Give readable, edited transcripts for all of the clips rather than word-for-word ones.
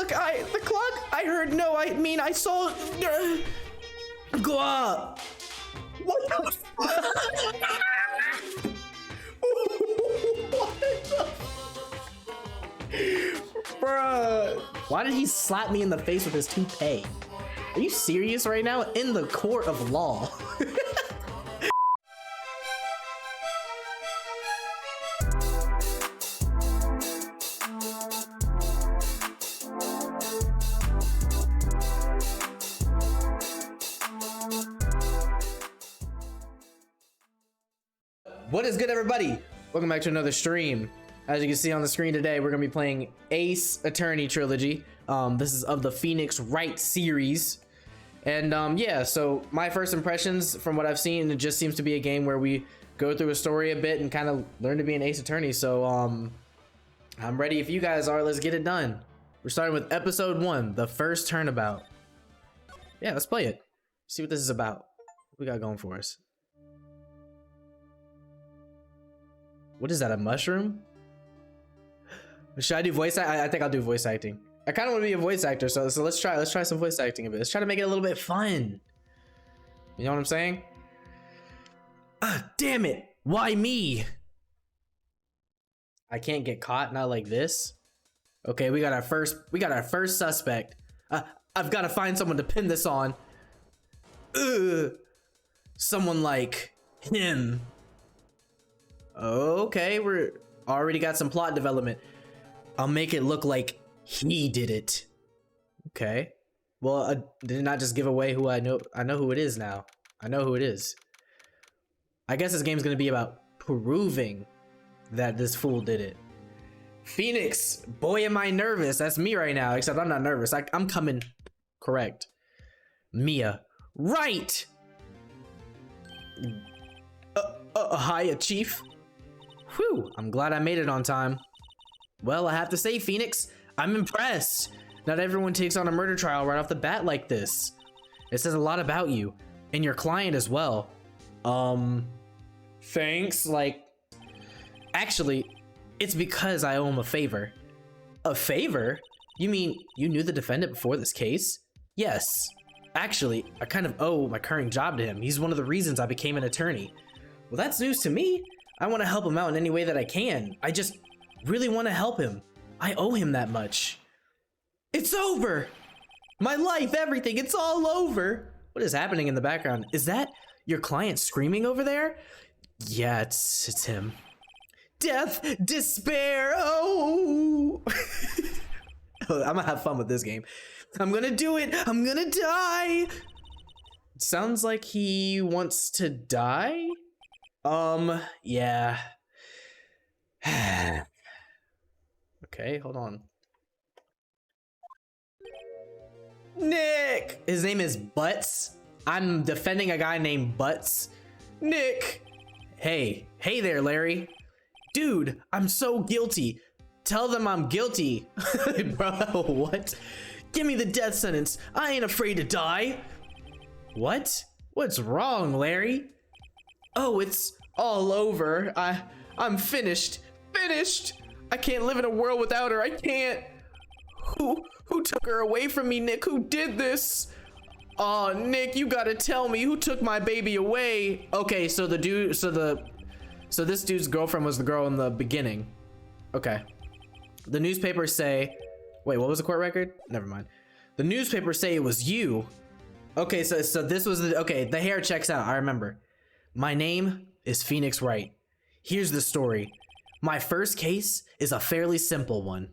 Look, the clock. I heard no. I mean, I saw. Go up. What the fuck? What the? Bruh. Why did he slap me in the face with his toupee? Are you serious right now? In the court of law. What is good, everybody? Welcome back to another stream. As you can see on the screen today, we're gonna be playing Ace Attorney Trilogy. This is of the Phoenix Wright series. And yeah, so my first impressions from what I've seen, it just seems to be a game where we go through a story a bit and kind of learn to be an Ace Attorney. So I'm ready if you guys are. Let's get it done. We're starting with episode 1, the first turnabout. Yeah, let's play it. See what this is about. What we got going for us? What is that, a mushroom? Should I do voice act? I think I'll do voice acting. I kind of want to be a voice actor, so let's try some voice acting a bit. Let's try to make it a little bit fun. You know what I'm saying? Ah, damn it! Why me? I can't get caught, not like this. Okay, we got our first suspect. I've got to find someone to pin this on. Someone like him. Okay, we're already got some plot development. I'll make it look like he did it. Okay. Well, did not just give away who I know. I know who it is now. I know who it is. I guess this game's gonna be about proving that this fool did it. Phoenix, boy, am I nervous. That's me right now, except I'm not nervous. I'm coming correct. Mia, right. Hiya, Chief. Whew, I'm glad I made it on time. Well, I have to say, Phoenix, I'm impressed. Not everyone takes on a murder trial right off the bat like this. It says a lot about you, and your client as well. Thanks, actually, it's because I owe him a favor. A favor? You mean you knew the defendant before this case? Yes. Actually, I kind of owe my current job to him. He's one of the reasons I became an attorney. Well, that's news to me. I want to help him out in any way that I can. I just really want to help him. I owe him that much. It's over. My life, everything, it's all over. What is happening in the background? Is that your client screaming over there? Yeah, it's him. Death, despair, oh. I'm gonna have fun with this game. I'm gonna do it. I'm gonna die. Sounds like he wants to die. Yeah. Okay, hold on. Nick! His name is Butts. I'm defending a guy named Butts. Nick! Hey there, Larry. Dude, I'm so guilty. Tell them I'm guilty. Bro, what? Give me the death sentence. I ain't afraid to die. What? What's wrong, Larry? Oh, it's all over. I'm finished. Finished. I can't live in a world without her. I can't. Who took her away from me, Nick? Who did this? Oh, Nick, you gotta tell me who took my baby away. Okay, so this dude's girlfriend was the girl in the beginning. Okay. The newspapers say, wait, what was the court record? Never mind. The newspapers say it was you. Okay, so this was okay, the hair checks out. I remember. My name is Phoenix Wright. Here's the story. My first case is a fairly simple one.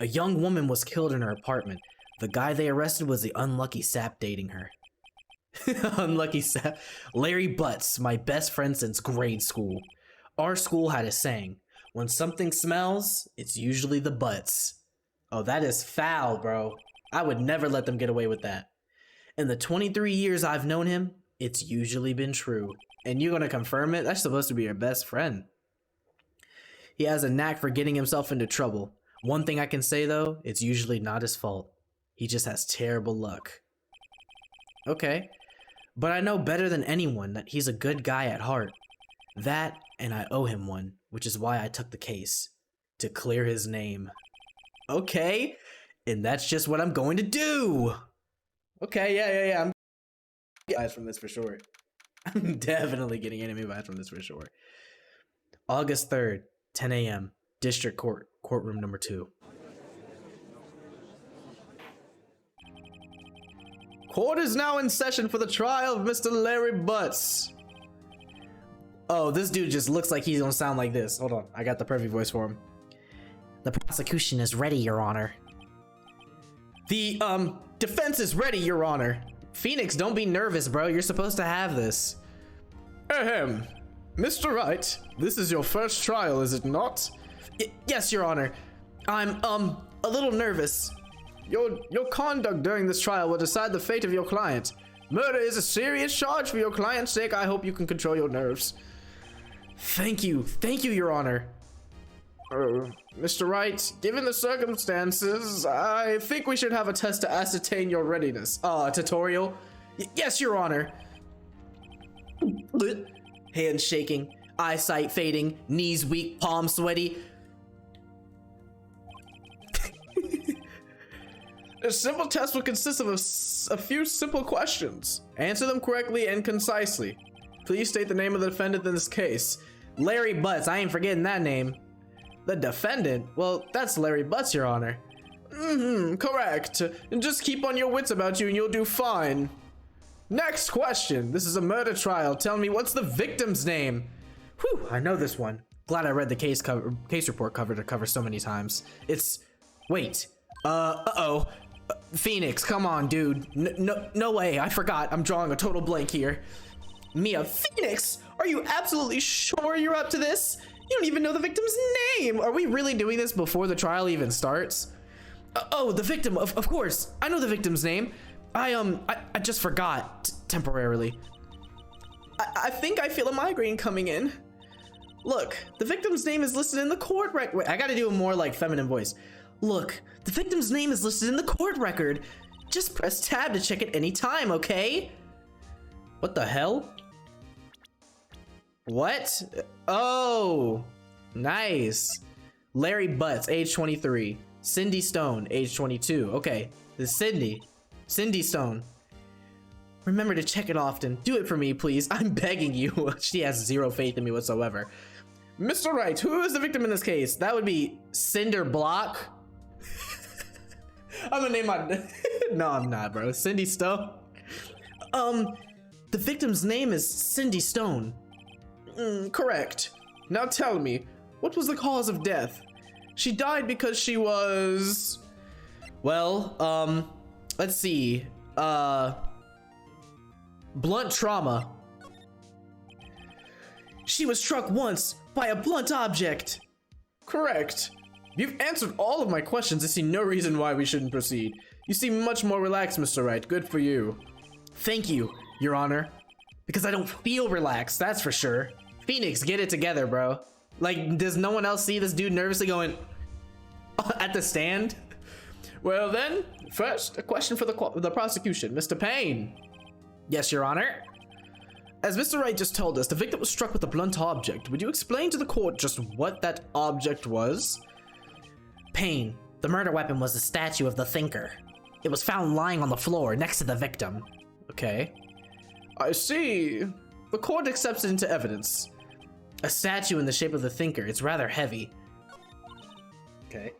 A young woman was killed in her apartment. The guy they arrested was the unlucky sap dating her. Unlucky sap. Larry Butts, my best friend since grade school. Our school had a saying, when something smells, it's usually the butts. Oh, that is foul, bro. I would never let them get away with that. In the 23 years I've known him, it's usually been true. And you're gonna confirm it? That's supposed to be your best friend. He has a knack for getting himself into trouble. One thing I can say though, it's usually not his fault. He just has terrible luck. Okay, but I know better than anyone that he's a good guy at heart. That, and I owe him one, which is why I took the case. to clear his name. Okay, and that's just what I'm going to do. Okay, yeah. I'm getting vibes from this for sure. I'm definitely getting enemy vibes from this for sure. August 3rd, 10 a.m. District Court, courtroom number 2. Court is now in session for the trial of Mr. Larry Butts. Oh, this dude just looks like he's gonna sound like this. Hold on, I got the perfect voice for him. The prosecution is ready, Your Honor. The, defense is ready, Your Honor. Phoenix, don't be nervous, bro. You're supposed to have this. Ahem. Mr. Wright, this is your first trial, is it not? Yes, Your Honor. I'm, a little nervous. Your conduct during this trial will decide the fate of your client. Murder is a serious charge. For your client's sake, I hope you can control your nerves. Thank you, Your Honor. Mr. Wright, given the circumstances, I think we should have a test to ascertain your readiness. Tutorial? Yes, Your Honor. Hands shaking, eyesight fading, knees weak, palms sweaty. A simple test will consist of a few simple questions. Answer them correctly and concisely. Please state the name of the defendant in this case. Larry Butts, I ain't forgetting that name. The defendant? Well, that's Larry Butts, Your Honor. Correct. And just keep on your wits about you and you'll do fine. Next question. This is a murder trial. Tell me, what's the victim's name? Whew, I know this one. Glad I read the case report cover to cover so many times. It's... Wait. Phoenix, come on, dude. No way. I forgot. I'm drawing a total blank here. Mia, Phoenix, are you absolutely sure you're up to this? You don't even know the victim's name. Are we really doing this before the trial even starts? The victim, of course. I know the victim's name. I just forgot temporarily. I think I feel a migraine coming in. Look, the victim's name is listed in the court record. Wait, I gotta do a more like feminine voice. Look, the victim's name is listed in the court record. Just press tab to check at any time, okay? What the hell? What? Oh, nice. Larry Butts, age 23. Cindy Stone, age 22. Okay, this is Cindy Stone. Remember to check it often. Do it for me, please. I'm begging you. She has zero faith in me whatsoever. Mr. Wright, who is the victim in this case? That would be Cinder Block. I'm gonna name my... No, I'm not, bro. Cindy Stone. The victim's name is Cindy Stone. Correct. Now tell me, what was the cause of death? She died because she was... Well, let's see. Blunt trauma. She was struck once by a blunt object. Correct. You've answered all of my questions. I see no reason why we shouldn't proceed. You seem much more relaxed, Mr. Wright. Good for you. Thank you, Your Honor. Because I don't feel relaxed, that's for sure. Phoenix, get it together, bro. Like, does no one else see this dude nervously going at the stand? Well then, first, a question for the prosecution. Mr. Payne. Yes, Your Honor. As Mr. Wright just told us, the victim was struck with a blunt object. Would you explain to the court just what that object was? Payne, the murder weapon was a statue of the Thinker. It was found lying on the floor next to the victim. Okay. I see. The court accepts it into evidence. A statue in the shape of the Thinker. It's rather heavy. Okay.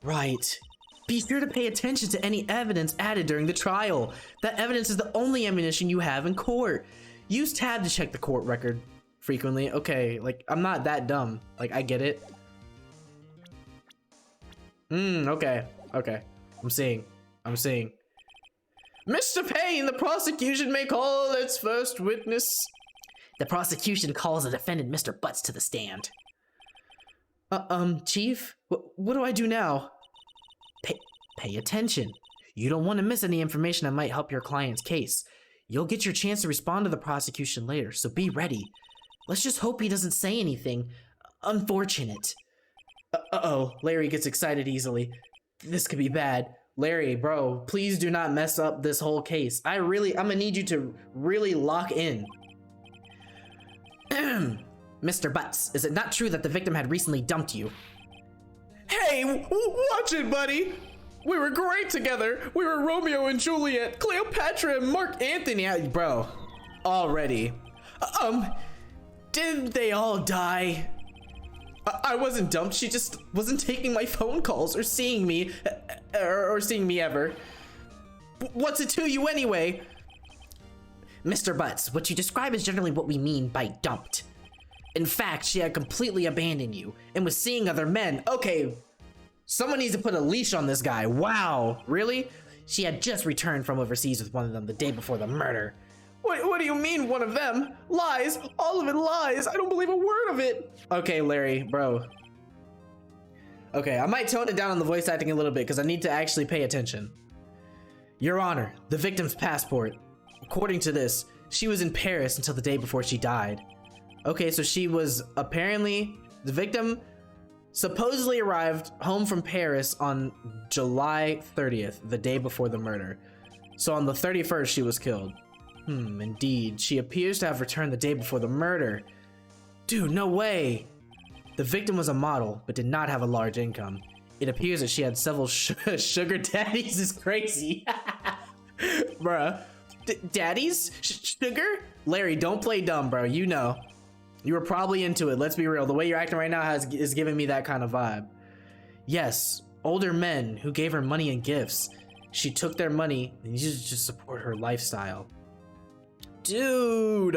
Right. Be sure to pay attention to any evidence added during the trial. That evidence is the only ammunition you have in court. Use tab to check the court record frequently. Okay, like, I'm not that dumb. Like, I get it. Okay. I'm seeing. Mr. Payne, the prosecution may call its first witness. The prosecution calls the defendant, Mr. Butts, to the stand. Chief? What do I do now? Pay attention. You don't want to miss any information that might help your client's case. You'll get your chance to respond to the prosecution later, so be ready. Let's just hope he doesn't say anything unfortunate. Uh-oh, Larry gets excited easily. This could be bad. Larry, bro, please do not mess up this whole case. I'm gonna need you to really lock in. Mr. Butts, is it not true that the victim had recently dumped you? Hey, watch it, buddy. We were great together. We were Romeo and Juliet, Cleopatra and Mark Antony. Bro, already. Didn't they all die? I wasn't dumped. She just wasn't taking my phone calls or seeing me, or seeing me ever. What's it to you anyway? Mr. Butts, what you describe is generally what we mean by dumped. In fact, she had completely abandoned you and was seeing other men. Okay, someone needs to put a leash on this guy. Wow, really? She had just returned from overseas with one of them the day before the murder. What do you mean, one of them? Lies, all of it lies. I don't believe a word of it. Okay, Larry, bro. Okay, I might tone it down on the voice acting a little bit because I need to actually pay attention. Your Honor, the victim's passport. According to this, she was in Paris until the day before she died. Okay, so she was apparently, the victim supposedly arrived home from Paris on July 30th, the day before the murder. So on the 31st, she was killed. Indeed. She appears to have returned the day before the murder. Dude, no way. The victim was a model, but did not have a large income. It appears that she had several sugar daddies. Is crazy. Bruh. Daddies? Sugar? Larry, don't play dumb, bro. You know. You were probably into it. Let's be real. The way you're acting right now is giving me that kind of vibe. Yes, older men who gave her money and gifts. She took their money and used it to support her lifestyle. Dude,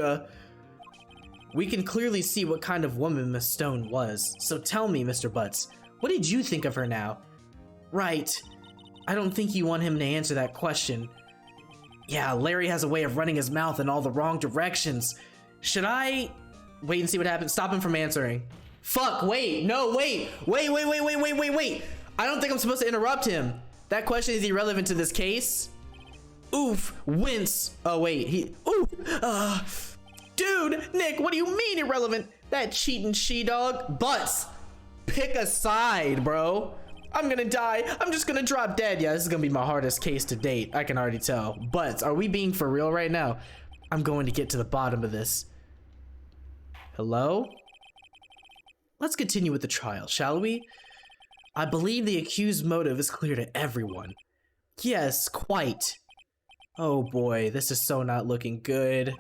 we can clearly see what kind of woman Miss Stone was. So tell me, Mr. Butts, what did you think of her now? Right. I don't think you want him to answer that question. Yeah, Larry has a way of running his mouth in all the wrong directions. Should I wait and see what happens? Stop him from answering. Fuck, wait, no, wait. Wait. I don't think I'm supposed to interrupt him. That question is irrelevant to this case. Oof, wince. Oh, wait, dude, Nick, what do you mean irrelevant? That cheating she-dog. Butts, pick a side, bro. I'm gonna die. I'm just gonna drop dead. Yeah, this is gonna be my hardest case to date. I can already tell. Butts, are we being for real right now? I'm going to get to the bottom of this. Hello? Let's continue with the trial, shall we? I believe the accused's motive is clear to everyone. Yes, quite. Oh boy, this is so not looking good.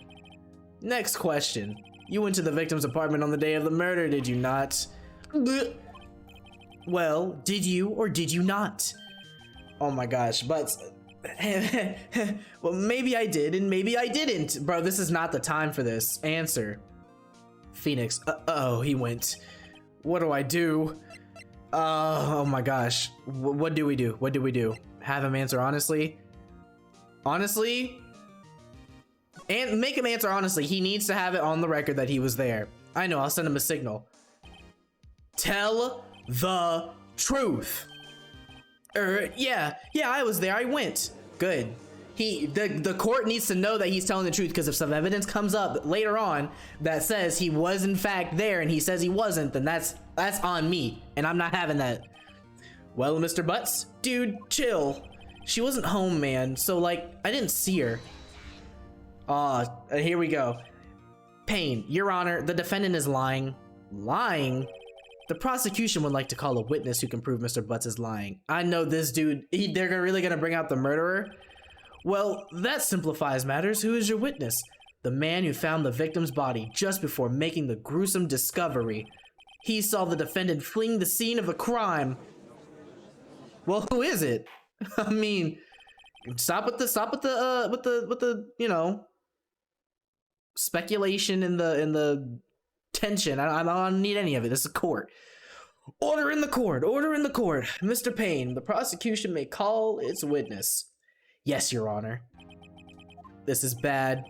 Next question. You went to the victim's apartment on the day of the murder, did you not? Well, did you or did you not? Oh my gosh, but... well, maybe I did and maybe I didn't. Bro, this is not the time for this. Answer. Phoenix. Uh-oh, he went. What do I do? Oh my gosh. What do we do? What do we do? Have him answer honestly? Honestly? And make him answer honestly. He needs to have it on the record that he was there. I know, I'll send him a signal. Tell the truth. Yeah, I was there. I went. Good. The court needs to know that he's telling the truth, because if some evidence comes up later on that says he was in fact there and he says he wasn't, then that's on me, and I'm not having that. Well, Mr. Butts, dude, chill. She wasn't home, man, so like I didn't see her. Here we go. Payne, Your Honor, the defendant is lying. Lying? The prosecution would like to call a witness who can prove Mr. Butts is lying. I know this dude, they're really gonna bring out the murderer? Well, that simplifies matters. Who is your witness? The man who found the victim's body just before making the gruesome discovery. He saw the defendant fleeing the scene of the crime. Well, who is it? I mean, stop with the you know, speculation and the tension. I don't need any of it. This is court. Order in the court. Order in the court. Mr. Payne, the prosecution may call its witness. Yes, Your Honor. This is bad.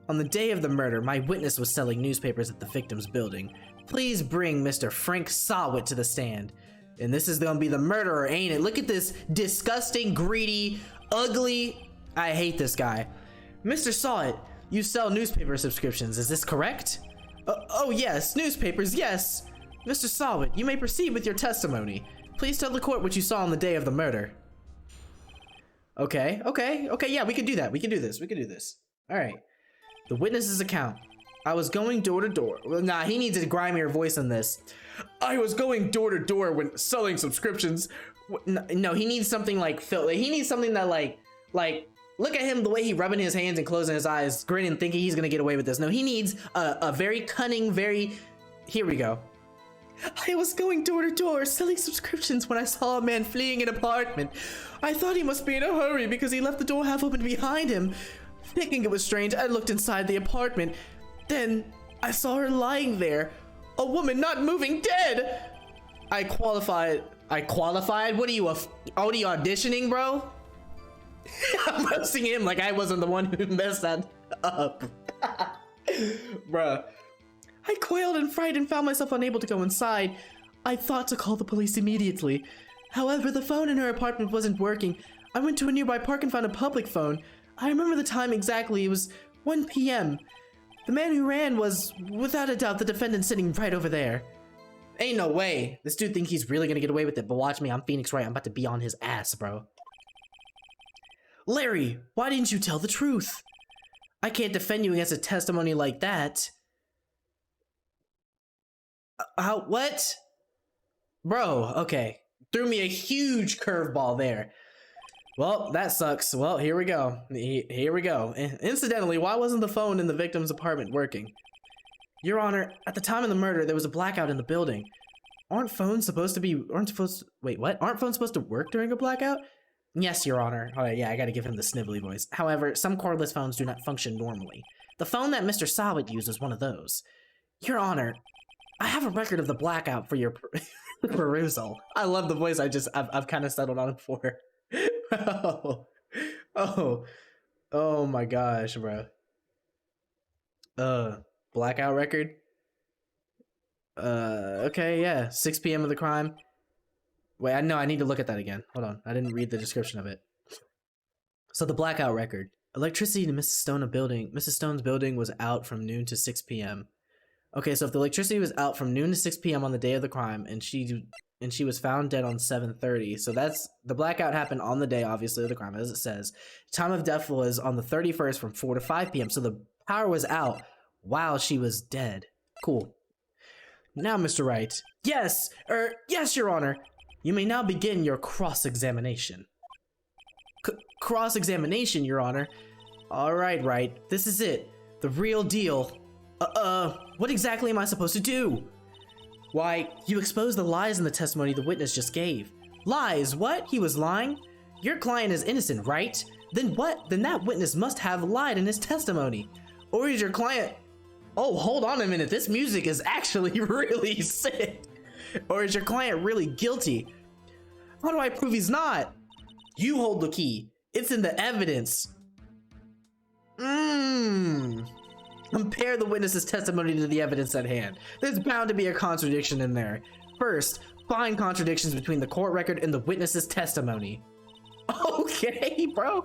On the day of the murder, my witness was selling newspapers at the victim's building. Please bring Mr. Frank Sawit to the stand. And this is gonna be the murderer, ain't it? Look at this disgusting, greedy, ugly... I hate this guy. Mr. Sawit, you sell newspaper subscriptions, is this correct? Oh yes, newspapers, yes. Mr. Sawit, you may proceed with your testimony. Please tell the court what you saw on the day of the murder. Okay, yeah, we can do that. We can do this. All right. The witness's account. I was going door to door. Well, nah, he needs a grimier voice in this. I was going door to door when selling subscriptions. No, he needs something like Phil. He needs something that like look at him, the way he rubbing his hands and closing his eyes, grinning, thinking he's gonna get away with this. No, he needs a very cunning, here we go. I was going door to door selling subscriptions when I saw a man fleeing an apartment. I thought he must be in a hurry because he left the door half open behind him. Thinking it was strange, I looked inside the apartment. Then I saw her lying there, a woman not moving, dead. I qualified? What are you, auditioning, bro? I'm roasting him like I wasn't the one who messed that up. Bruh. I quailed in fright and found myself unable to go inside. I thought to call the police immediately. However, the phone in her apartment wasn't working. I went to a nearby park and found a public phone. I remember the time exactly. It was 1 p.m. The man who ran was, without a doubt, the defendant sitting right over there. Ain't no way. This dude think he's really gonna get away with it, but watch me. I'm Phoenix Wright. I'm about to be on his ass, bro. Larry, why didn't you tell the truth? I can't defend you against a testimony like that. What? Bro, okay. Threw me a huge curveball there. Well, that sucks. Well, here we go. Here we go. Incidentally, why wasn't the phone in the victim's apartment working? Your Honor, at the time of the murder, there was a blackout in the building. Aren't phones supposed to work during a blackout? Yes, Your Honor. Oh, yeah, I gotta give him the snivelly voice. However, some cordless phones do not function normally. The phone that Mr. Sawit used was one of those. Your Honor, I have a record of the blackout for your perusal. I love the voice I've kind of settled on for. Oh my gosh, bro. Blackout record. Okay, yeah, 6 p.m. of the crime. Wait, I need to look at that again. Hold on, I didn't read the description of it. So the blackout record. Electricity to Mrs. Stone's building was out from noon to 6 p.m. Okay, so if the electricity was out from noon to 6 p.m. on the day of the crime, and she was found dead on 7:30, so that's the blackout happened on the day, obviously, of the crime, as it says. Time of death was on the 31st from 4 to 5 p.m. So the power was out while she was dead. Cool. Now, Mr. Wright. Yes, Your Honor. You may now begin your cross-examination. Cross-examination, Your Honor. All right, Wright. This is it. The real deal. What exactly am I supposed to do? Why, you exposed the lies in the testimony the witness just gave. Lies? What? He was lying? Your client is innocent, right? Then what? Then that witness must have lied in his testimony. Or is your client... Oh, hold on a minute. This music is actually really sick. Or is your client really guilty? How do I prove he's not? You hold the key. It's in the evidence. Compare the witness's testimony to the evidence at hand. There's bound to be a contradiction in there. First, find contradictions between the court record and the witness's testimony. Okay, bro.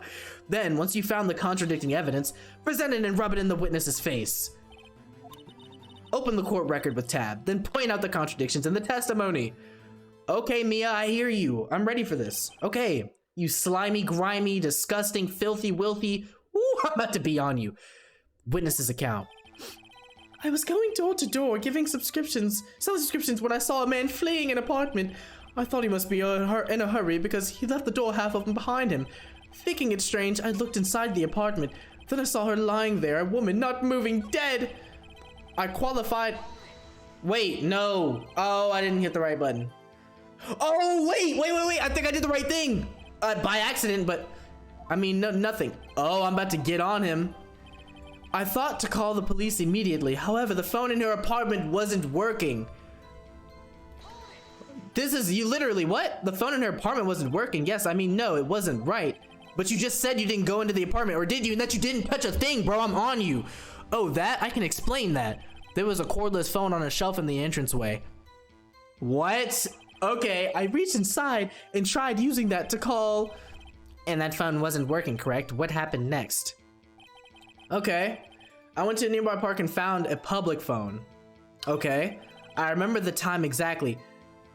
Then, once you found the contradicting evidence, present it and rub it in the witness's face. Open the court record with tab, then point out the contradictions in the testimony. Okay, Mia, I hear you. I'm ready for this. Okay, you slimy, grimy, disgusting, filthy, wilthy. Ooh, I'm about to be on you. Witness's account. I was going door to door giving selling subscriptions when I saw a man fleeing an apartment. I thought he must be in a hurry because he left the door half open behind him. Thinking it strange, I looked inside the apartment. Then I saw her lying there, a woman not moving, dead. I qualified. Wait, no. Oh, I didn't hit the right button. Oh, wait. I think I did the right thing. By accident, but I mean, nothing. Oh, I'm about to get on him. I thought to call the police immediately. However, the phone in her apartment wasn't working. You literally, what? The phone in her apartment wasn't working. Yes, I mean, no, it wasn't right. But you just said you didn't go into the apartment, or did you? And that you didn't touch a thing, bro. I'm on you. Oh, that? I can explain that. There was a cordless phone on a shelf in the entranceway. What? Okay, I reached inside and tried using that to call. And that phone wasn't working, correct? What happened next? Okay. I went to a nearby park and found a public phone. Okay. I remember the time exactly.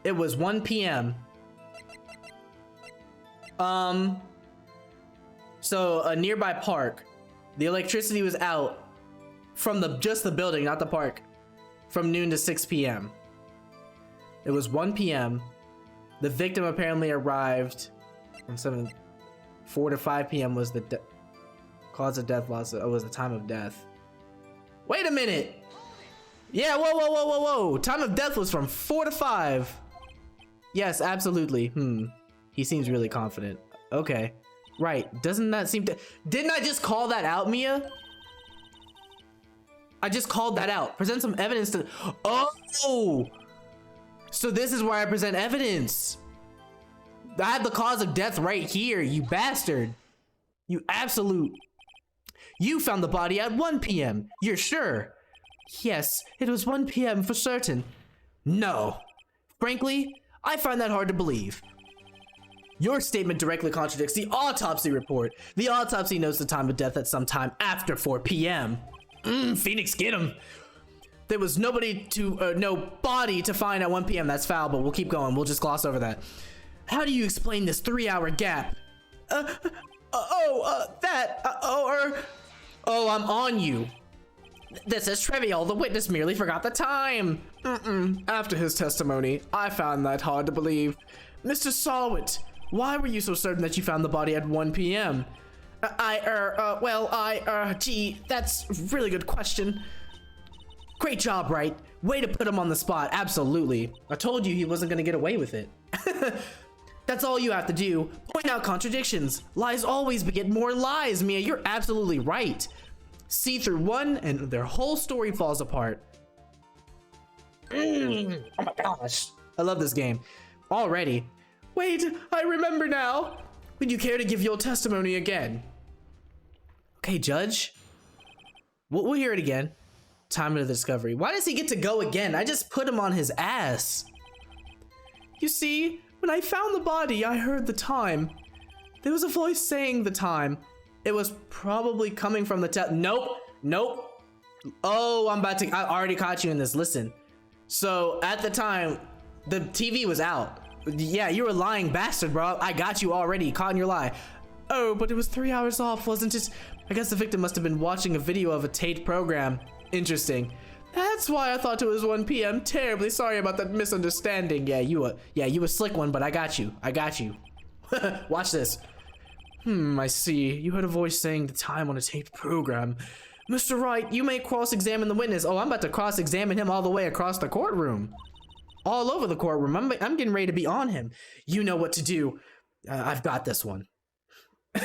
It was 1 p.m. So a nearby park. The electricity was out. From just the building, not the park. From noon to 6 p.m. It was 1 p.m. The victim apparently arrived on 4 to 5 p.m. was the cause of death loss. Was the time of death. Wait a minute. Yeah, whoa. Time of death was from 4 to 5. Yes, absolutely. He seems really confident. Okay. Right. Doesn't that seem to... Didn't I just call that out, Mia? I just called that out. Present some evidence to... Oh! So this is where I present evidence. I have the cause of death right here, you bastard. You absolute... You found the body at 1 p.m. You're sure? Yes, it was 1 p.m. for certain. No. Frankly, I find that hard to believe. Your statement directly contradicts the autopsy report. The autopsy notes the time of death at some time after 4 p.m. Phoenix, get him. There was no body to find at 1 p.m. That's foul, but we'll keep going. We'll just gloss over that. How do you explain this 3-hour gap? I'm on you. This is trivial. The witness merely forgot the time. After his testimony, I found that hard to believe. Mr. Sawit, why were you so certain that you found the body at 1 p.m.? Gee, that's a really good question. Great job, Wright. Way to put him on the spot. Absolutely. I told you he wasn't gonna get away with it. That's all you have to do. Point out contradictions. Lies always beget more lies, Mia. You're absolutely right. See through one and their whole story falls apart. Oh my gosh. I love this game. Already. Wait, I remember now. Would you care to give your testimony again? Okay, Judge. We'll hear it again. Time of the discovery. Why does he get to go again? I just put him on his ass. You see, when I found the body, I heard the time. There was a voice saying the time. It was probably coming from the Nope. Oh, I already caught you in this. Listen. So at the time, the TV was out. Yeah, you were a lying bastard, bro. I got you already, caught in your lie. Oh, but it was 3 hours off, wasn't it? I guess the victim must have been watching a video of a taped program. Interesting. That's why I thought it was 1 p.m. Terribly sorry about that misunderstanding. Yeah, you a slick one, but I got you. Watch this. I see. You heard a voice saying the time on a taped program. Mr. Wright, you may cross-examine the witness. Oh, I'm about to cross-examine him all the way across the courtroom. All over the courtroom. I'm getting ready to be on him. You know what to do. I've got this one.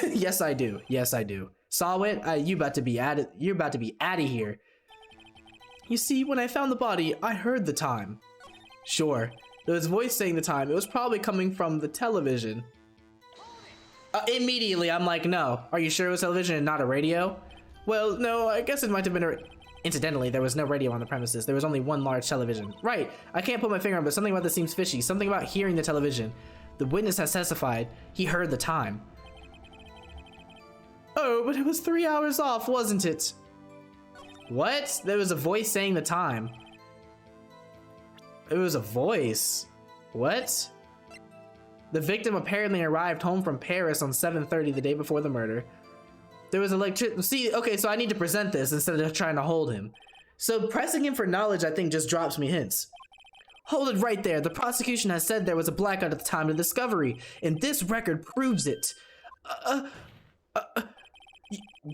Yes, I do. Sawit, you're about to be out of here. You see, when I found the body, I heard the time. Sure. There was a voice saying the time. It was probably coming from the television. Immediately, I'm like, no. Are you sure it was television and not a radio? Well, no, I guess it might have been a... Incidentally, there was no radio on the premises. There was only one large television. Right. I can't put my finger on it, but something about this seems fishy. Something about hearing the television. The witness has testified. He heard the time. Oh, but it was 3 hours off, wasn't it? What? There was a voice saying the time. It was a voice. What? The victim apparently arrived home from Paris on 7:30 the day before the murder. There was electricity. See, okay, so I need to present this instead of trying to hold him. So pressing him for knowledge, I think, just drops me hints. Hold it right there. The prosecution has said there was a blackout at the time of the discovery, and this record proves it.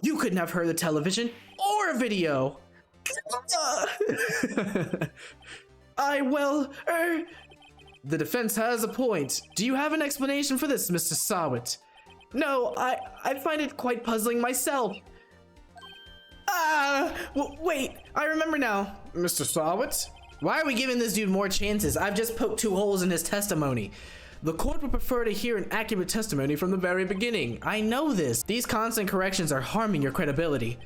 You couldn't have heard the television or a video. The defense has a point. Do you have an explanation for this, Mr. Sawit? No, I find it quite puzzling myself. Wait, I remember now. Mr. Sawit? Why are we giving this dude more chances? I've just poked 2 holes in his testimony. The court would prefer to hear an accurate testimony from the very beginning. I know this. These constant corrections are harming your credibility.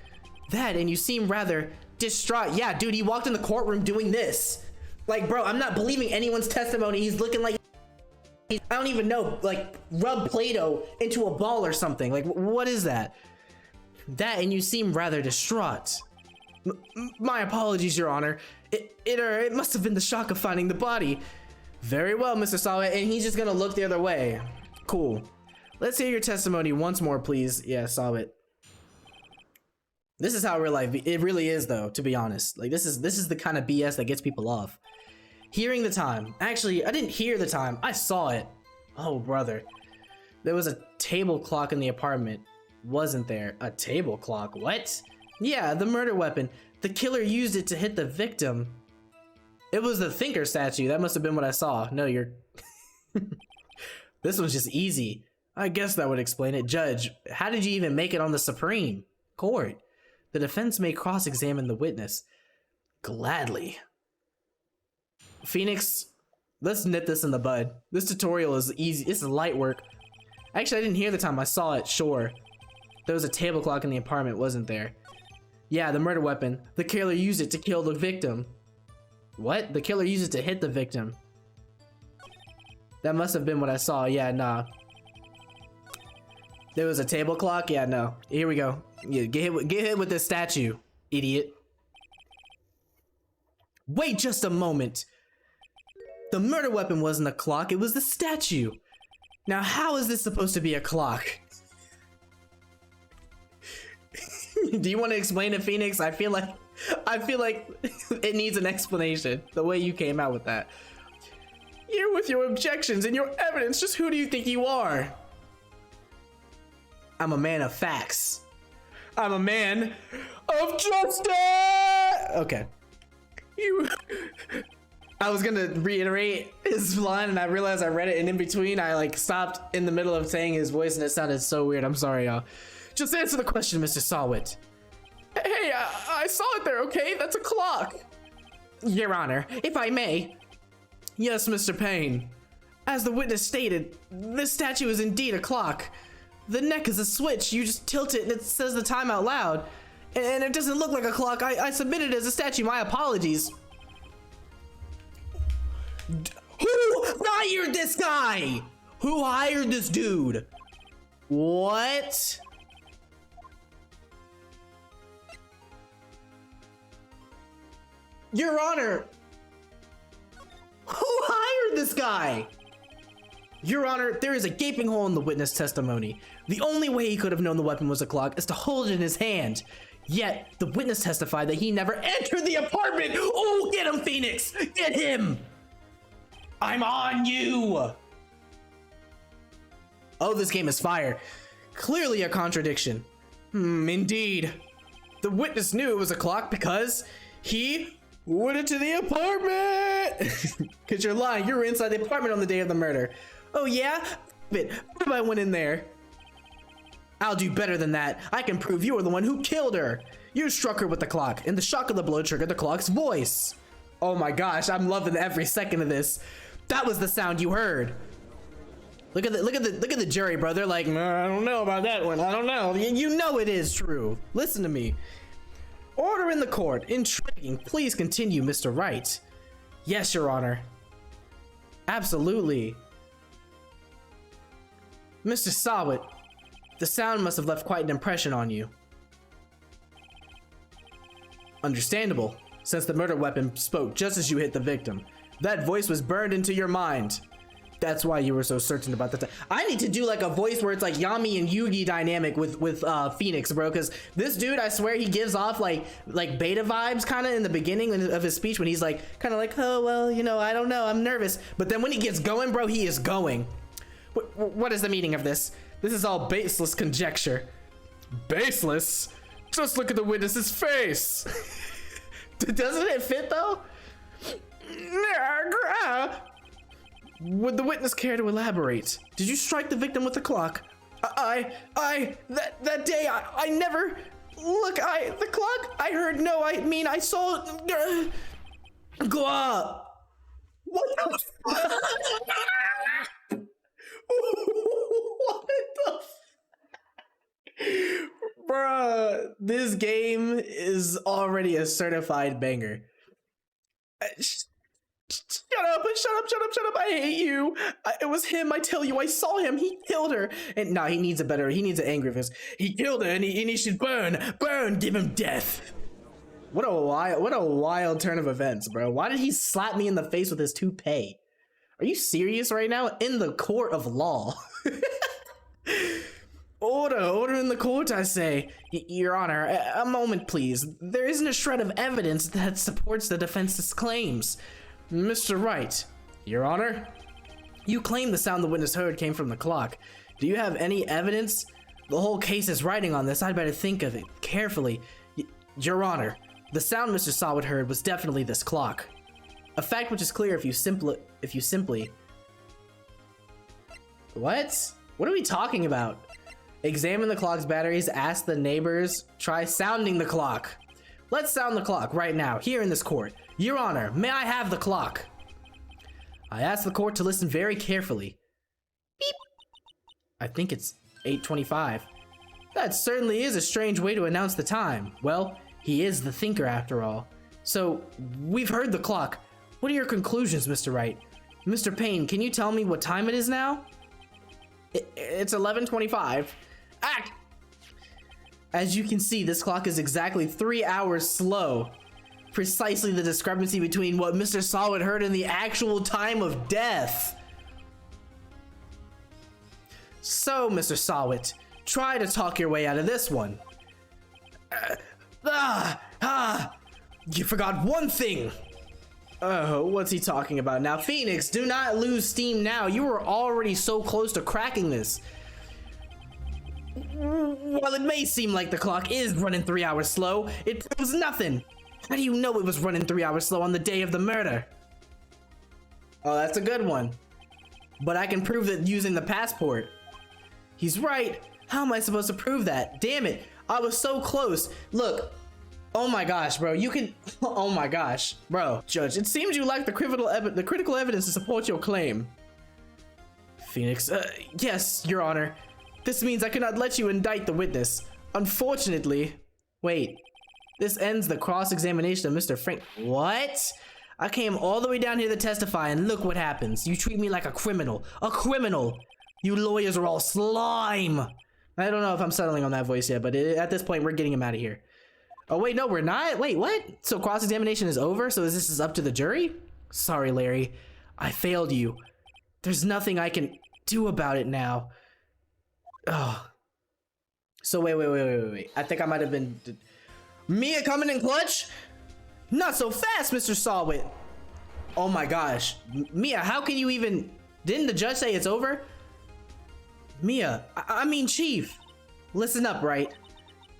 That, and you seem rather distraught. Yeah, dude, he walked in the courtroom doing this. Like, bro, I'm not believing anyone's testimony. He's looking like... I don't even know, like, rub Play-Doh into a ball or something. Like, what is that? That, and you seem rather distraught. My apologies, Your Honor. It must have been the shock of finding the body. Very well, Mr. Sawit, and he's just gonna look the other way. Cool. Let's hear your testimony once more, please. Yeah, Sawit. This is how real life it really is, though, to be honest. Like, this is the kind of BS that gets people off. Hearing the time. Actually, I didn't hear the time. I saw it. Oh, brother. There was a table clock in the apartment. Wasn't there? A table clock? What? Yeah, the murder weapon. The killer used it to hit the victim. It was the thinker statue. That must have been what I saw. No, you're... This was just easy. I guess that would explain it. Judge, how did you even make it on the Supreme Court? The defense may cross-examine the witness. Gladly. Phoenix, let's nip this in the bud. This tutorial is easy. This is light work. Actually, I didn't hear the time. I saw it, sure. There was a table clock in the apartment, wasn't there? Yeah, the murder weapon. The killer used it to kill the victim. What? The killer used it to hit the victim. That must have been what I saw. Yeah, nah. There was a table clock? Yeah, no. Here we go. Yeah, get hit with this statue, idiot. Wait just a moment. The murder weapon wasn't a clock, it was the statue. Now, how is this supposed to be a clock? Do you want to explain it, Phoenix? I feel like it needs an explanation, the way you came out with that. You're with your objections and your evidence, just who do you think you are? I'm a man of facts. I'm a man of justice! Okay. I was gonna reiterate his line and I realized I read it and in between I like stopped in the middle of saying his voice and it sounded so weird. I'm sorry, y'all. Just answer the question, Mr. Sawit. Hey, I saw it there, okay? That's a clock. Your Honor, if I may. Yes, Mr. Payne. As the witness stated, this statue is indeed a clock. The neck is a switch. You just tilt it and it says the time out loud. And it doesn't look like a clock. I submitted it as a statue. My apologies. Who hired this guy? Who hired this dude? What? Your Honor, who hired this guy? Your Honor, there is a gaping hole in the witness testimony. The only way he could have known the weapon was a clock is to hold it in his hand. Yet, the witness testified that he never entered the apartment. Oh, get him, Phoenix! Get him! I'm on you! Oh, this game is fire. Clearly a contradiction. Indeed. The witness knew it was a clock because he went into the apartment! Because you're lying, you were inside the apartment on the day of the murder. Oh yeah? But I went in there. I'll do better than that. I can prove you were the one who killed her. You struck her with the clock, and the shock of the blow triggered the clock's voice. Oh my gosh, I'm loving every second of this. That was the sound you heard. Look at the jury, bro. They're like, I don't know about that one. I don't know. You know it is true. Listen to me. Order in the court. Intriguing. Please continue, Mr. Wright. Yes, Your Honor. Absolutely. Mr. Sawit, the sound must have left quite an impression on you. Understandable, since the murder weapon spoke just as you hit the victim. That voice was burned into your mind. That's why you were so certain about that. I need to do like a voice where it's like Yami and Yugi dynamic with Phoenix, bro. Because this dude, I swear, he gives off like beta vibes kind of in the beginning of his speech when he's like kind of like, oh well, you know, I don't know, I'm nervous. But then when he gets going, bro, he is going. What is the meaning of this? This is all baseless conjecture. Baseless? Just look at the witness's face. Doesn't it fit though? Would the witness care to elaborate? Did you strike the victim with the clock? That day, I never, the clock, I heard, no, I mean, I saw, go up. What the what the bruh, this game is already a certified banger. Shut up, I hate you. It was him, I tell you, I saw him, he killed her. And nah, he needs an angry fist. He killed her and he should burn, give him death. What a wild turn of events, bro. Why did he slap me in the face with his toupee? Are you serious right now? In the court of law. Oh, Order in the court, I say. Your Honor, a moment, please. There isn't a shred of evidence that supports the defense's claims. Mr. Wright, Your Honor, you claim the sound the witness heard came from the clock. Do you have any evidence? The whole case is riding on this. I'd better think of it carefully. Your Honor, the sound Mr. Sawit heard was definitely this clock. A fact which is clear if you simply... What? What are we talking about? Examine the clock's batteries, ask the neighbors, try sounding the clock. Let's sound the clock right now, here in this court. Your Honor, may I have the clock? I ask the court to listen very carefully. Beep. I think it's 8:25. That certainly is a strange way to announce the time. Well, he is the thinker after all. So, we've heard the clock. What are your conclusions, Mr. Wright? Mr. Payne, can you tell me what time it is now? It's 11:25. Ah! As you can see, this clock is exactly 3 hours slow. Precisely the discrepancy between what Mr. Sawit heard and the actual time of death. So, Mr. Sawit, try to talk your way out of this one. You forgot one thing. Oh, what's he talking about now? Phoenix, do not lose steam now. You were already so close to cracking this. While it may seem like the clock is running 3 hours slow, it proves nothing. How do you know it was running 3 hours slow on the day of the murder? Oh, that's a good one. But I can prove it using the passport. He's right. How am I supposed to prove that? Damn it. I was so close. Look. Oh my gosh, bro. You can... Oh my gosh. Bro, Judge, it seems you lack the critical evidence to support your claim. Phoenix, yes, Your Honor. This means I cannot let you indict the witness. Unfortunately... Wait. This ends the cross-examination of Mr. Frank. What? I came all the way down here to testify, and look what happens. You treat me like a criminal. A criminal! You lawyers are all slime! I don't know if I'm settling on that voice yet, but at this point, we're getting him out of here. Oh, wait, no, we're not? Wait, what? So cross-examination is over? So this is up to the jury? Sorry, Larry. I failed you. There's nothing I can do about it now. Oh. So wait. I think I might have been... Mia coming in clutch? Not so fast, Mr. Sawit. Oh my gosh. Mia, how can you even... Didn't the judge say it's over? Mia, I mean Chief. Listen up, Wright.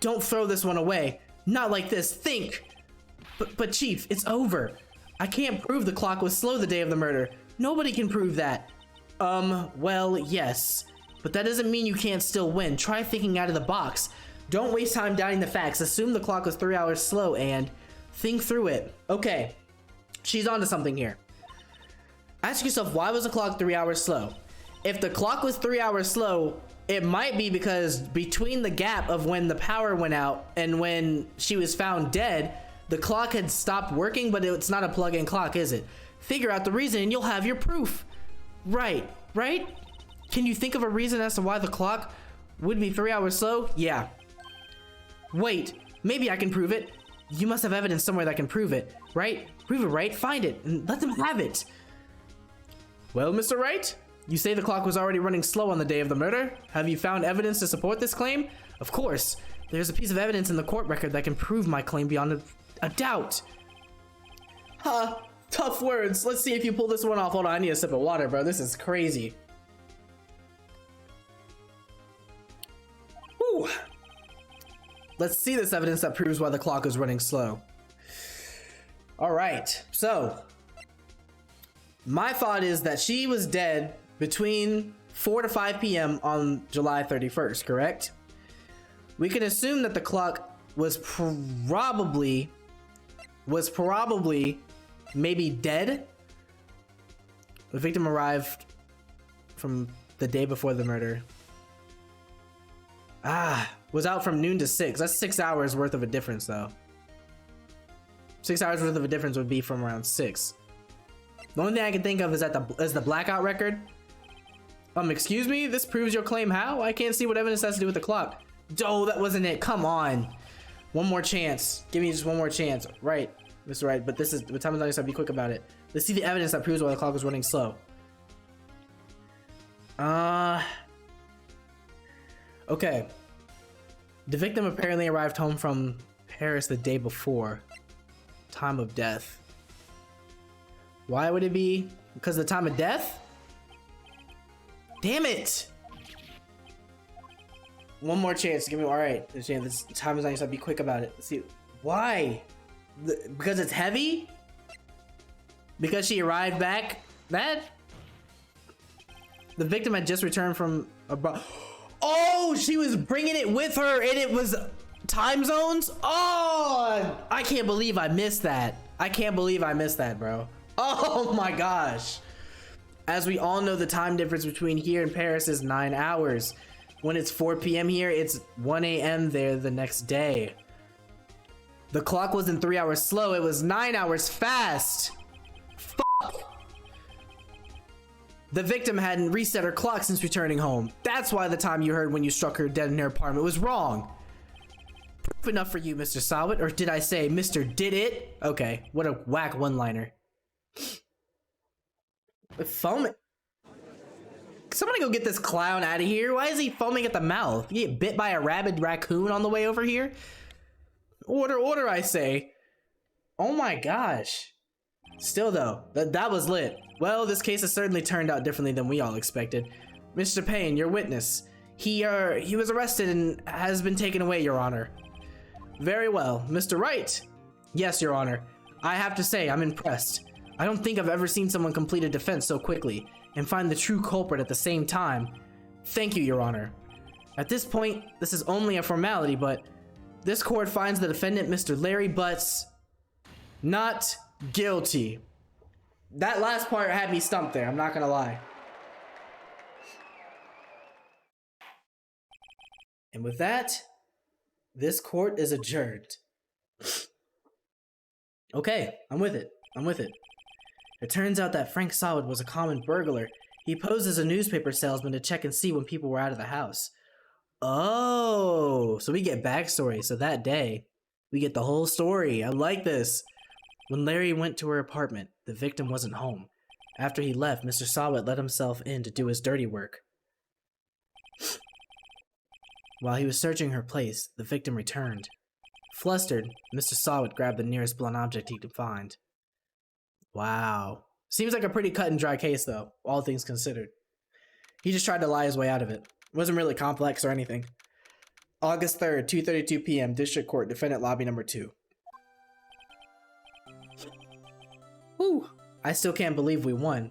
Don't throw this one away. Not like this, think. But Chief, it's over. I can't prove the clock was slow the day of the murder. Nobody can prove that. Well, yes. But that doesn't mean you can't still win. Try thinking out of the box. Don't waste time doubting the facts. Assume the clock was 3 hours slow and think through it. Okay, she's onto something here. Ask yourself, why was the clock 3 hours slow? If the clock was 3 hours slow, it might be because between the gap of when the power went out and when she was found dead, the clock had stopped working, but it's not a plug-in clock, is it? Figure out the reason and you'll have your proof. Right? Can you think of a reason as to why the clock would be 3 hours slow? Yeah. Wait, maybe I can prove it. You must have evidence somewhere that can prove it, right? Prove it, right? Find it and let them have it. Well, Mr. Wright, you say the clock was already running slow on the day of the murder. Have you found evidence to support this claim? Of course. There's a piece of evidence in the court record that can prove my claim beyond a doubt. Huh, tough words. Let's see if you pull this one off. Hold on, I need a sip of water, bro. This is crazy. Whew. Let's see this evidence that proves why the clock is running slow. All right, so my thought is that she was dead between 4 to 5 p.m. on July 31st, correct? We can assume that the clock was probably maybe dead. The victim arrived from the day before the murder. Was out from noon to 6. That's 6 hours worth of a difference though. 6 hours worth of a difference would be from around 6. The only thing I can think of is the blackout record. Excuse me? This proves your claim how? I can't see what evidence has to do with the clock. Oh, that wasn't it. Come on. One more chance. Give me just one more chance. Right, Mr. Wright, but this is the time is on your side. Be quick about it. Let's see the evidence that proves why the clock was running slow. Okay. The victim apparently arrived home from Paris the day before. Time of death. Why would it be? Because of the time of death? Damn it! One more chance. Give me. All right. This time is on your side. Be quick about it. Let's see. Why? Because it's heavy? Because she arrived back? That? The victim had just returned from abroad. Oh, she was bringing it with her and it was time zones? Oh, I can't believe I missed that. I can't believe I missed that, bro. Oh my gosh. As we all know, the time difference between here and Paris is 9 hours. When it's 4 p.m. here, it's 1 a.m. there the next day. The clock wasn't 3 hours slow, it was 9 hours fast. Fuck. The victim hadn't reset her clock since returning home. That's why the time you heard when you struck her dead in her apartment was wrong. Proof enough for you, Mr. Sawit, or did I say Mr. Did It? Okay, what a whack one-liner. Foaming. Somebody go get this clown out of here. Why is he foaming at the mouth? You get bit by a rabid raccoon on the way over here? Order, I say. Oh my gosh. Still though, that was lit. Well, this case has certainly turned out differently than we all expected. Mr. Payne, your witness. He was arrested and has been taken away, Your Honor. Very well. Mr. Wright? Yes, Your Honor. I have to say, I'm impressed. I don't think I've ever seen someone complete a defense so quickly and find the true culprit at the same time. Thank you, Your Honor. At this point, this is only a formality, but this court finds the defendant, Mr. Larry Butts, not guilty. That last part had me stumped there, I'm not gonna lie. And with that, this court is adjourned. Okay, I'm with it. It turns out that Frank Sawit was a common burglar. He posed as a newspaper salesman to check and see when people were out of the house. Oh, so we get backstory. So that day, we get the whole story. I like this. When Larry went to her apartment, the victim wasn't home. After he left, Mr. Sawit let himself in to do his dirty work. While he was searching her place, the victim returned. Flustered, Mr. Sawit grabbed the nearest blunt object he could find. Wow. Seems like a pretty cut and dry case though, all things considered. He just tried to lie his way out of it. It wasn't really complex or anything. August 3rd, 2:32 p.m., District Court, Defendant Lobby Number 2. Whew, I still can't believe we won.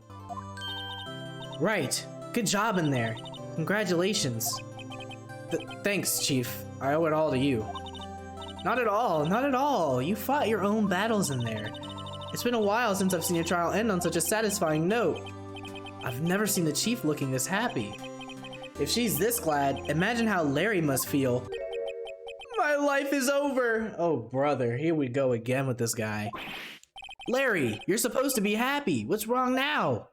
Right, good job in there. Congratulations. Thanks, Chief. I owe it all to you. Not at all. You fought your own battles in there. It's been a while since I've seen your trial end on such a satisfying note. I've never seen the Chief looking this happy. If she's this glad, imagine how Larry must feel. My life is over! Oh brother, here we go again with this guy. Larry, you're supposed to be happy. What's wrong now?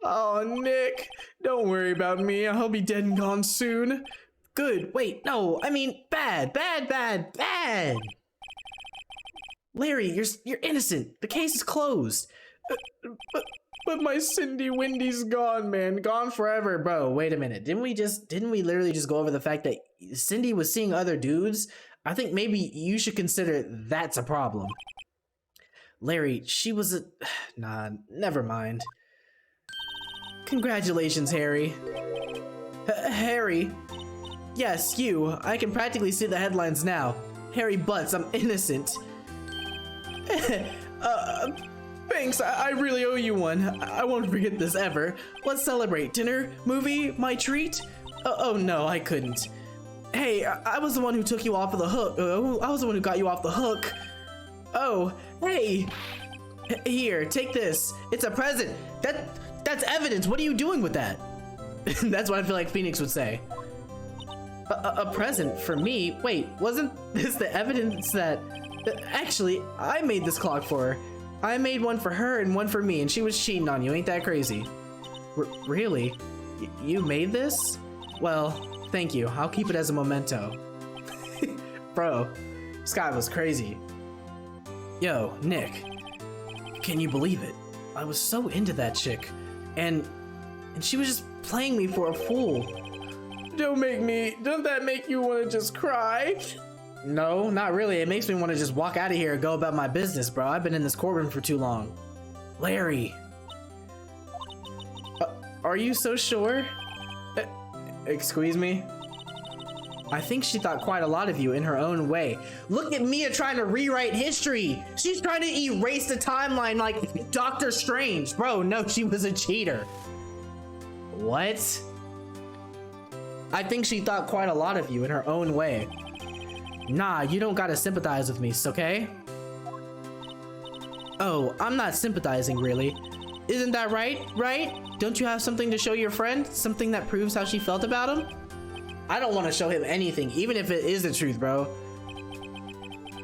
Oh, Nick, don't worry about me. I'll be dead and gone soon. Good, wait, no, I mean bad. Larry, you're innocent. The case is closed. But my Cindy Windy's gone, man. Gone forever, bro. Wait a minute. Didn't we literally just go over the fact that Cindy was seeing other dudes? I think maybe you should consider that's a problem. Larry, she was a... Nah, never mind. Congratulations, Harry. Harry? Yes, you. I can practically see the headlines now. Harry Butts, I'm innocent. Thanks, I really owe you one. I won't forget this ever. Let's celebrate. Dinner? Movie? My treat? Oh no, I couldn't. Hey, I was the one who took you off of the hook. I was the one who got you off the hook. Oh, hey. Here, take this. It's a present. That's evidence. What are you doing with that? That's what I feel like Phoenix would say. A present for me? Wait, wasn't this the evidence that... Actually, I made this clock for her. I made one for her and one for me, and she was cheating on you. Ain't that crazy? Really? You made this? Well, thank you. I'll keep it as a memento. Bro, this guy was crazy. Yo, Nick. Can you believe it? I was so into that chick. And she was just playing me for a fool. Don't that make you want to just cry? No, not really. It makes me want to just walk out of here and go about my business, bro. I've been in this courtroom for too long. Larry. Are you so sure? Excuse me? I think she thought quite a lot of you in her own way. Look at Mia trying to rewrite history. She's trying to erase the timeline like Doctor Strange. Bro, no, she was a cheater. What? I think she thought quite a lot of you in her own way. Nah, you don't gotta sympathize with me, okay? Oh, I'm not sympathizing, really. Isn't that right? Right? Don't you have something to show your friend? Something that proves how she felt about him? I don't want to show him anything, even if it is the truth, bro.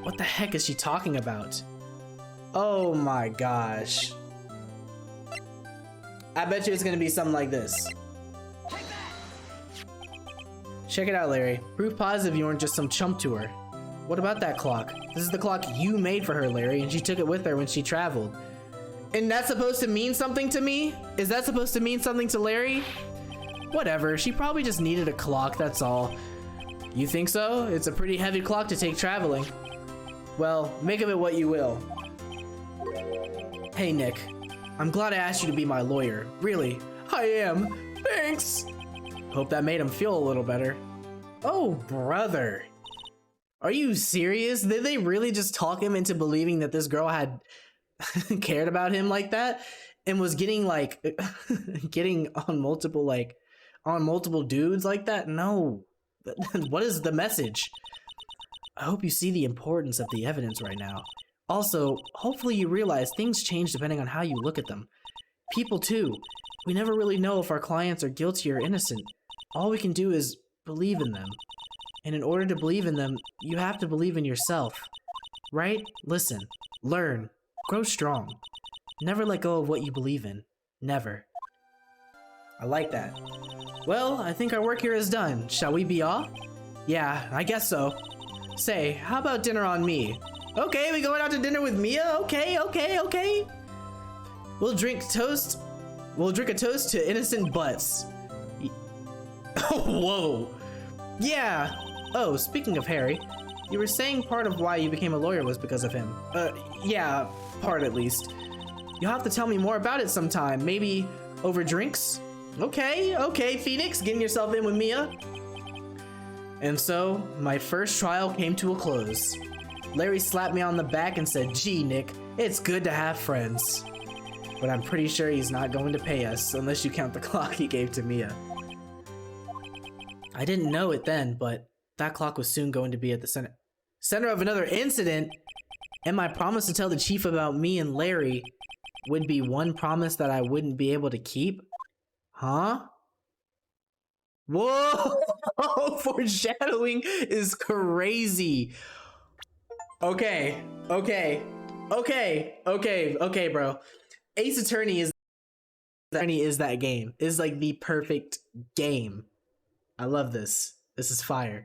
What the heck is she talking about? Oh my gosh. I bet you it's gonna be something like this. Check it out, Larry. Proof positive you weren't just some chump to her. What about that clock? This is the clock you made for her, Larry, and she took it with her when she traveled. And that's supposed to mean something to me? Is that supposed to mean something to Larry? Whatever, she probably just needed a clock, that's all. You think so? It's a pretty heavy clock to take traveling. Well, make of it what you will. Hey, Nick. I'm glad I asked you to be my lawyer. Really. I am. Thanks. Hope that made him feel a little better. Oh, brother. Are you serious? Did they really just talk him into believing that this girl had cared about him like that? And was getting like, getting on multiple dudes like that? No. What is the message? I hope you see the importance of the evidence right now. Also, hopefully you realize things change depending on how you look at them. People too. We never really know if our clients are guilty or innocent. All we can do is believe in them. And in order to believe in them, you have to believe in yourself. Right? Listen. Learn. Grow strong. Never let go of what you believe in. Never. I like that. Well, I think our work here is done. Shall we be off? Yeah, I guess so. Say, how about dinner on me? Okay, we going out to dinner with Mia? Okay. We'll drink a toast to innocent butts. Whoa. Yeah. Oh, speaking of Harry, you were saying part of why you became a lawyer was because of him. Yeah, part at least. You'll have to tell me more about it sometime. Maybe over drinks? Okay, Phoenix, getting yourself in with Mia. And so, my first trial came to a close. Larry slapped me on the back and said, "Gee, Nick, it's good to have friends." But I'm pretty sure he's not going to pay us, unless you count the clock he gave to Mia. I didn't know it then, but that clock was soon going to be at the center of another incident, and my promise to tell the chief about me and Larry would be one promise that I wouldn't be able to keep? Huh? Whoa! Foreshadowing is crazy. Okay, bro. Ace Attorney is that game. Is like the perfect game. I love this. This is fire.